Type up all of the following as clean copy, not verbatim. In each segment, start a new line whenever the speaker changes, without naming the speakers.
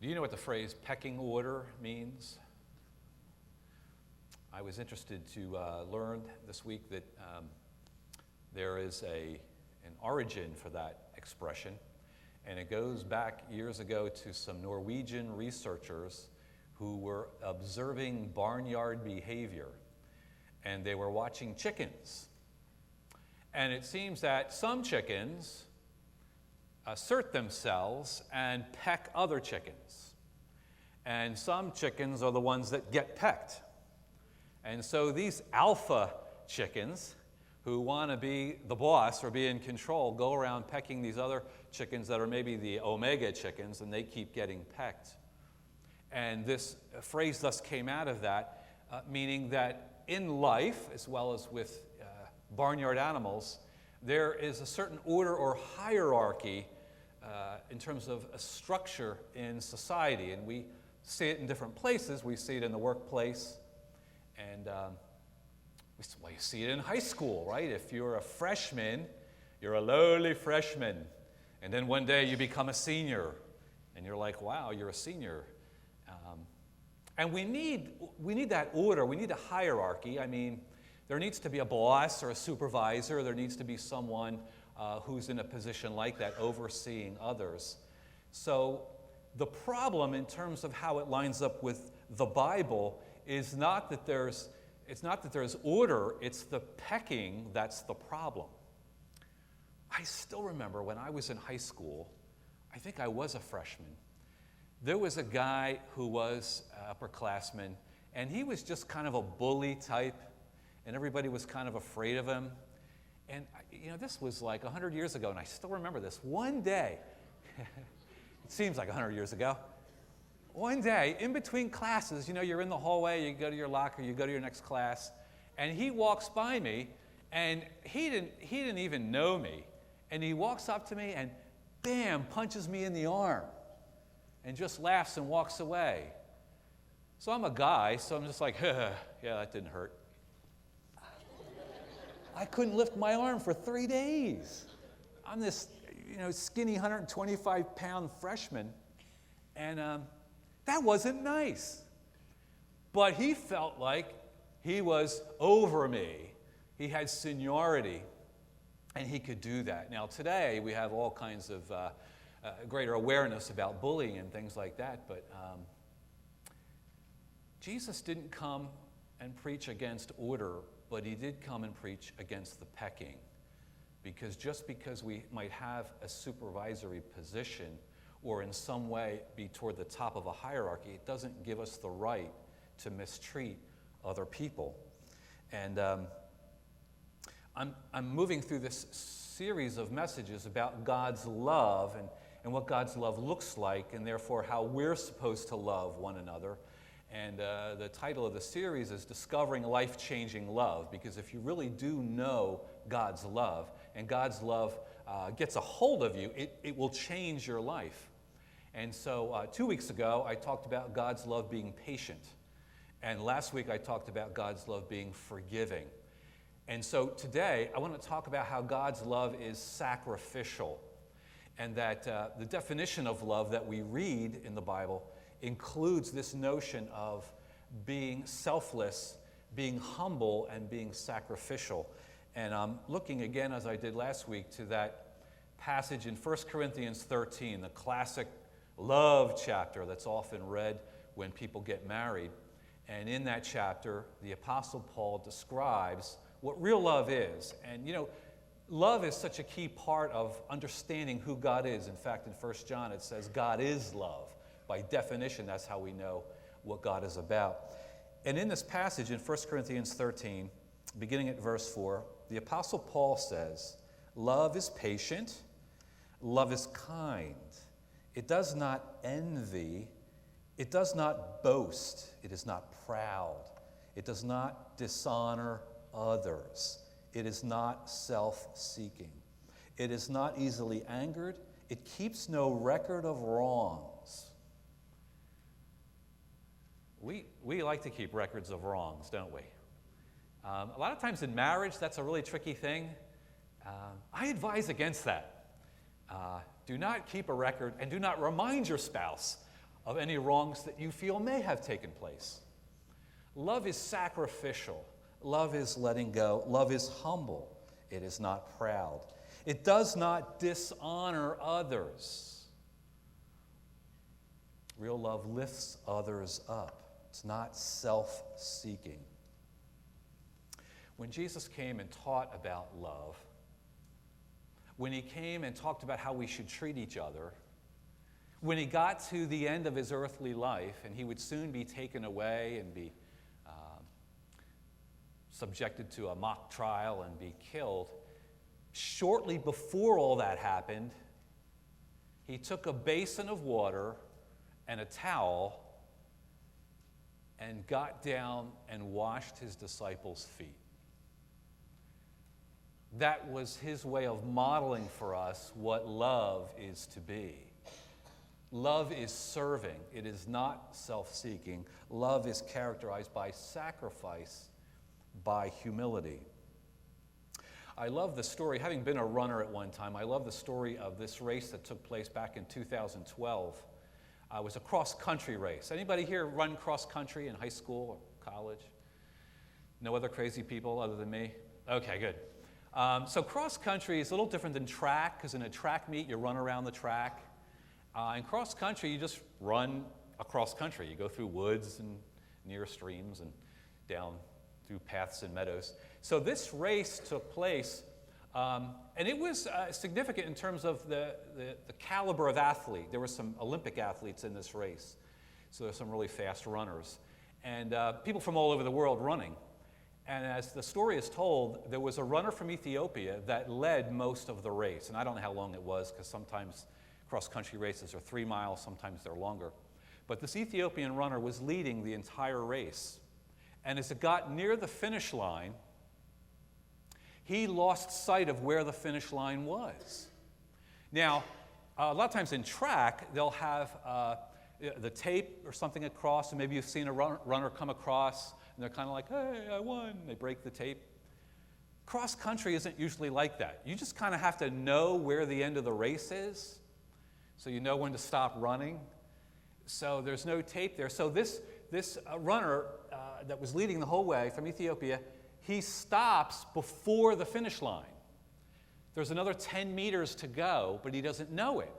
Do you know what the phrase pecking order means? I was interested to learn this week that there is an origin for that expression, and it goes back years ago to some Norwegian researchers who were observing barnyard behavior, and they were watching chickens. And it seems that some chickens assert themselves and peck other chickens. And some chickens are the ones that get pecked. And so these alpha chickens who want to be the boss or be in control go around pecking these other chickens that are maybe the omega chickens, and they keep getting pecked. And this phrase thus came out of that, meaning that in life, as well as with barnyard animals, there is a certain order or hierarchy in terms of a structure in society. And we see it in different places. We see it in the workplace, and you see it in high school, right? If you're a freshman, you're a lowly freshman. And then one day you become a senior, and you're like, wow, you're a senior. And we need that order. We need a hierarchy. I mean, there needs to be a boss or a supervisor. There needs to be someone who's in a position like that, overseeing others. So the problem in terms of how it lines up with the Bible is not that there's order, it's the pecking that's the problem. I still remember when I was in high school, I think I was a freshman, there was a guy who was an upperclassman, and he was just kind of a bully type, and everybody was kind of afraid of him. And this was like 100 years ago, and I still remember this. One day, it seems like 100 years ago, one day, in between classes, you're in the hallway, you go to your locker, you go to your next class, and he walks by me, and he didn't even know me. And he walks up to me and, bam, punches me in the arm and just laughs and walks away. So I'm a guy, so I'm just like, yeah, that didn't hurt. I couldn't lift my arm for 3 days. I'm this, skinny 125-pound freshman, and that wasn't nice. But he felt like he was over me. He had seniority, and he could do that. Now, today, we have all kinds of greater awareness about bullying and things like that, but Jesus didn't come and preach against order, but he did come and preach against the pecking. Because just because we might have a supervisory position or in some way be toward the top of a hierarchy, it doesn't give us the right to mistreat other people. And I'm moving through this series of messages about God's love and what God's love looks like, and therefore how we're supposed to love one another. And the title of the series is Discovering Life-Changing Love, because if you really do know God's love, and God's love gets a hold of you, it will change your life. And so 2 weeks ago, I talked about God's love being patient. And last week, I talked about God's love being forgiving. And so today, I want to talk about how God's love is sacrificial, and that the definition of love that we read in the Bible includes this notion of being selfless, being humble, and being sacrificial. And I'm looking again, as I did last week, to that passage in 1 Corinthians 13, the classic love chapter that's often read when people get married. And in that chapter, the Apostle Paul describes what real love is. And love is such a key part of understanding who God is. In fact, in 1 John it says God is love. By definition, that's how we know what God is about. And in this passage in 1 Corinthians 13, beginning at verse 4, the Apostle Paul says, love is patient, love is kind. It does not envy, it does not boast, it is not proud, it does not dishonor others, it is not self-seeking, it is not easily angered, it keeps no record of wrongs. We like to keep records of wrongs, don't we? A lot of times in marriage, that's a really tricky thing. I advise against that. Do not keep a record, and do not remind your spouse of any wrongs that you feel may have taken place. Love is sacrificial. Love is letting go. Love is humble. It is not proud. It does not dishonor others. Real love lifts others up. It's not self-seeking. When Jesus came and taught about love, when he came and talked about how we should treat each other, when he got to the end of his earthly life and he would soon be taken away and be subjected to a mock trial and be killed, shortly before all that happened, he took a basin of water and a towel and got down and washed his disciples' feet. That was his way of modeling for us what love is to be. Love is serving. It is not self-seeking. Love is characterized by sacrifice, by humility. I love the story, having been a runner at one time, I love the story of this race that took place back in 2012. It was a cross-country race. Anybody here run cross-country in high school or college? No other crazy people other than me? Okay, good. So cross-country is a little different than track, because in a track meet, you run around the track. In cross-country, you just run across country. You go through woods and near streams and down through paths and meadows. So this race took place, and it was significant in terms of the caliber of athlete. There were some Olympic athletes in this race, so there's some really fast runners. And people from all over the world running. And as the story is told, there was a runner from Ethiopia that led most of the race. And I don't know how long it was, because sometimes cross-country races are 3 miles, sometimes they're longer. But this Ethiopian runner was leading the entire race. And as it got near the finish line, he lost sight of where the finish line was. Now, a lot of times in track, they'll have the tape or something across, and maybe you've seen a runner come across, and they're kind of like, hey, I won. They break the tape. Cross-country isn't usually like that. You just kind of have to know where the end of the race is, so you know when to stop running. So there's no tape there. So this runner that was leading the whole way from Ethiopia, he stops before the finish line. There's another 10 meters to go, but he doesn't know it.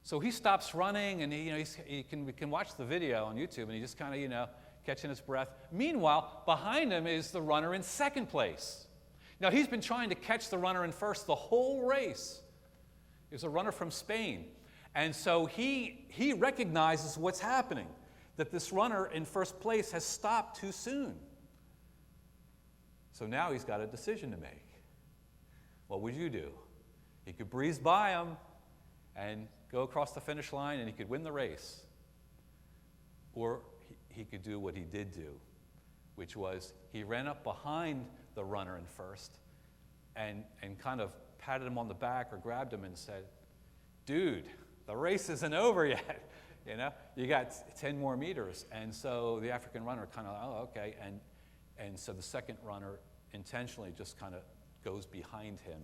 So he stops running, and we can watch the video on YouTube, and he just kind of, catching his breath. Meanwhile, behind him is the runner in second place. Now, he's been trying to catch the runner in first the whole race. He's a runner from Spain. And so he recognizes what's happening, that this runner in first place has stopped too soon. So now he's got a decision to make. What would you do? He could breeze by him and go across the finish line, and he could win the race. Or he could do what he did do, which was he ran up behind the runner in first and kind of patted him on the back or grabbed him and said, dude, the race isn't over yet. You got 10 more meters. And so the African runner kind of, oh, okay. And so the second runner intentionally just kind of goes behind him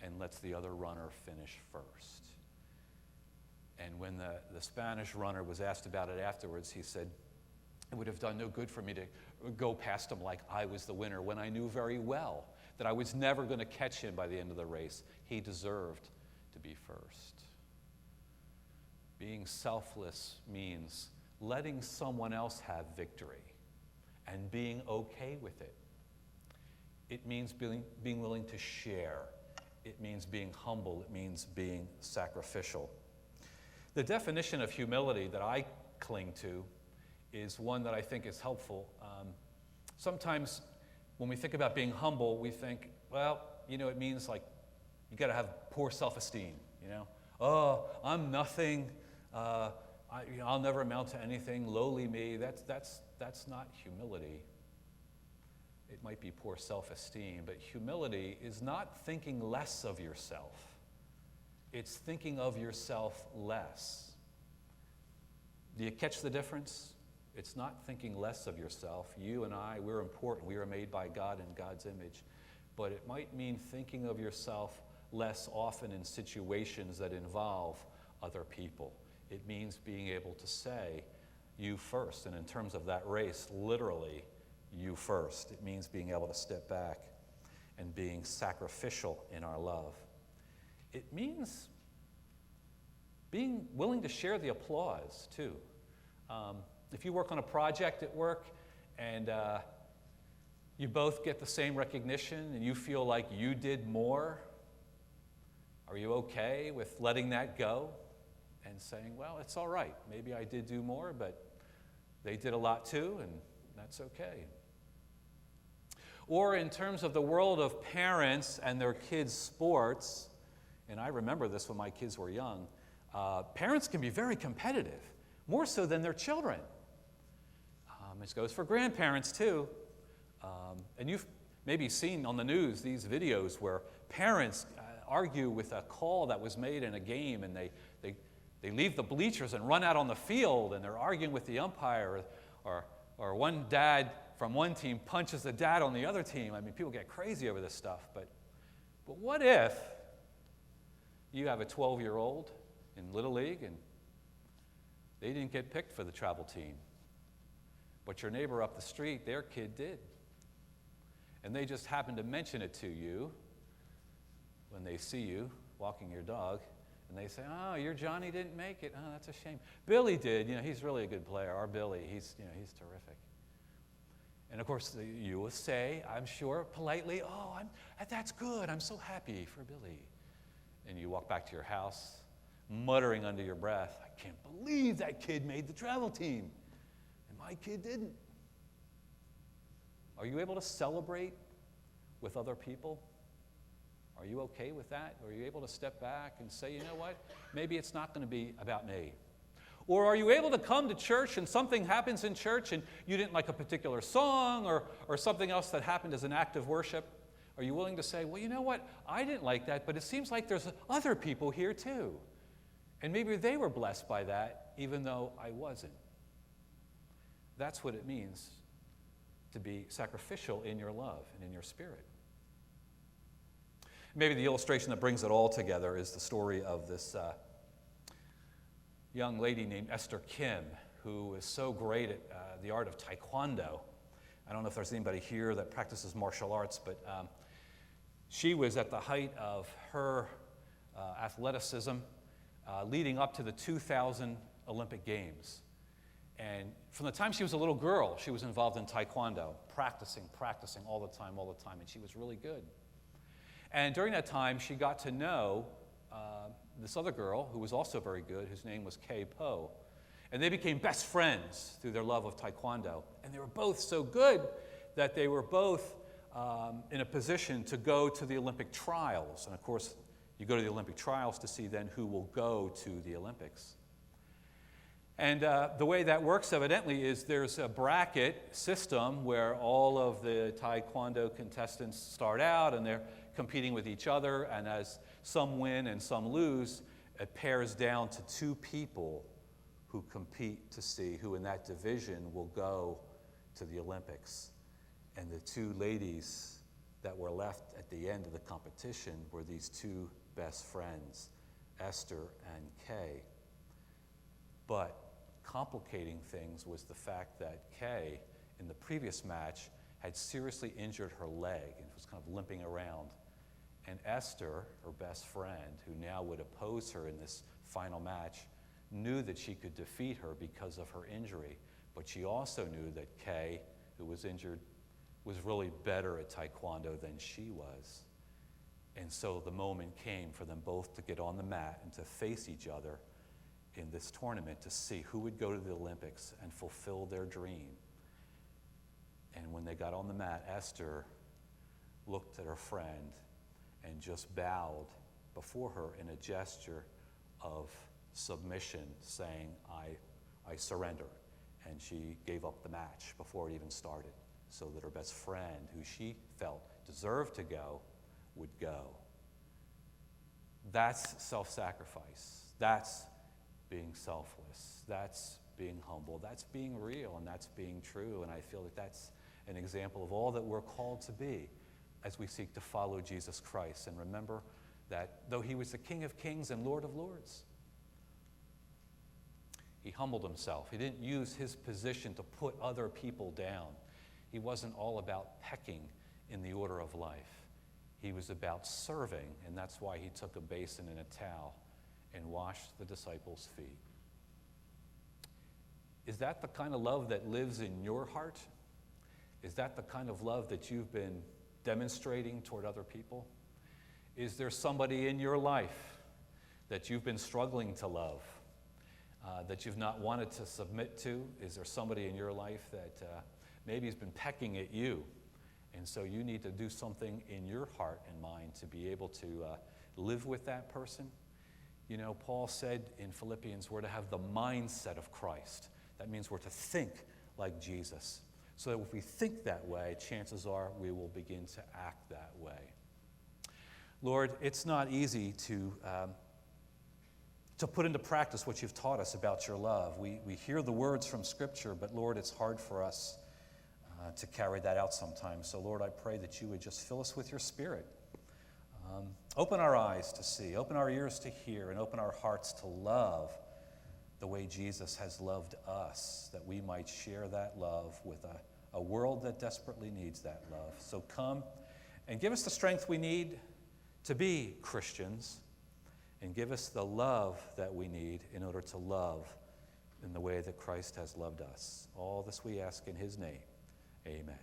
and lets the other runner finish first. And when the Spanish runner was asked about it afterwards, he said, it would have done no good for me to go past him like I was the winner when I knew very well that I was never going to catch him by the end of the race. He deserved to be first. Being selfless means letting someone else have victory and being okay with it. It means being willing to share. It means being humble. It means being sacrificial. The definition of humility that I cling to is one that I think is helpful. Sometimes when we think about being humble, we think, well, it means like you got to have poor self-esteem. Oh, I'm nothing. I'll never amount to anything. Lowly me. That's not humility. It might be poor self-esteem, but humility is not thinking less of yourself. It's thinking of yourself less. Do you catch the difference? It's not thinking less of yourself. You and I, we're important. We are made by God in God's image. But it might mean thinking of yourself less often in situations that involve other people. It means being able to say, you first. And in terms of that race, literally, you first. It means being able to step back and being sacrificial in our love. It means being willing to share the applause, too. If you work on a project at work and you both get the same recognition and you feel like you did more, are you okay with letting that go and saying, well, it's all right. Maybe I did do more, but they did a lot too, and that's okay. Or in terms of the world of parents and their kids' sports, and I remember this when my kids were young, parents can be very competitive, more so than their children. This goes for grandparents too. And you've maybe seen on the news these videos where parents argue with a call that was made in a game, and they leave the bleachers and run out on the field, and they're arguing with the umpire, or one dad from one team punches the dad on the other team. I mean, people get crazy over this stuff. But what if you have a 12-year-old in Little League and they didn't get picked for the travel team, but your neighbor up the street, their kid did. And they just happened to mention it to you when they see you walking your dog, and they say, oh, your Johnny didn't make it. Oh, that's a shame. Billy did. He's really a good player. Our Billy, he's terrific. And of course, you will say, I'm sure, politely, oh, that's good. I'm so happy for Billy. And you walk back to your house, muttering under your breath, I can't believe that kid made the travel team. My kid didn't. Are you able to celebrate with other people? Are you okay with that? Are you able to step back and say, you know what? Maybe it's not going to be about me. Or are you able to come to church and something happens in church and you didn't like a particular song or something else that happened as an act of worship? Are you willing to say, well, you know what? I didn't like that, but it seems like there's other people here too. And maybe they were blessed by that, even though I wasn't. That's what it means to be sacrificial in your love and in your spirit. Maybe the illustration that brings it all together is the story of this young lady named Esther Kim, who is so great at the art of Taekwondo. I don't know if there's anybody here that practices martial arts, but she was at the height of her athleticism leading up to the 2000 Olympic Games. And from the time she was a little girl, she was involved in Taekwondo, practicing all the time, and she was really good. And during that time, she got to know this other girl who was also very good, whose name was Kay Po. And they became best friends through their love of Taekwondo. And they were both so good that they were both in a position to go to the Olympic trials. And of course, you go to the Olympic trials to see then who will go to the Olympics. And the way that works, evidently, is there's a bracket system where all of the Taekwondo contestants start out and they're competing with each other, and as some win and some lose, it pairs down to two people who compete to see who in that division will go to the Olympics. And the two ladies that were left at the end of the competition were these two best friends, Esther and Kay. But complicating things was the fact that Kay, in the previous match, had seriously injured her leg and was kind of limping around. And Esther, her best friend, who now would oppose her in this final match, knew that she could defeat her because of her injury. But she also knew that Kay, who was injured, was really better at Taekwondo than she was. And so the moment came for them both to get on the mat and to face each other in this tournament to see who would go to the Olympics and fulfill their dream. And when they got on the mat, Esther looked at her friend and just bowed before her in a gesture of submission, saying, I surrender. And she gave up the match before it even started, so that her best friend, who she felt deserved to go, would go. That's self-sacrifice. That's being selfless. That's being humble. That's being real, and that's being true. And I feel that that's an example of all that we're called to be as we seek to follow Jesus Christ. And remember that though he was the King of Kings and Lord of Lords, He humbled himself. He didn't use his position to put other people down. He wasn't all about pecking in the order of life. He was about serving, and that's why he took a basin and a towel and washed the disciples' feet. Is that the kind of love that lives in your heart? Is that the kind of love that you've been demonstrating toward other people? Is there somebody in your life that you've been struggling to love, that you've not wanted to submit to? Is there somebody in your life that maybe has been pecking at you? And so you need to do something in your heart and mind to be able to live with that person. You know, Paul said in Philippians, we're to have the mindset of Christ. That means we're to think like Jesus. So that if we think that way, chances are we will begin to act that way. Lord, it's not easy to put into practice what you've taught us about your love. We hear the words from Scripture, but Lord, it's hard for us to carry that out sometimes. So Lord, I pray that you would just fill us with your Spirit. Open our eyes to see, open our ears to hear, and open our hearts to love the way Jesus has loved us, that we might share that love with a world that desperately needs that love. So come and give us the strength we need to be Christians, and give us the love that we need in order to love in the way that Christ has loved us. All this we ask in his name. Amen.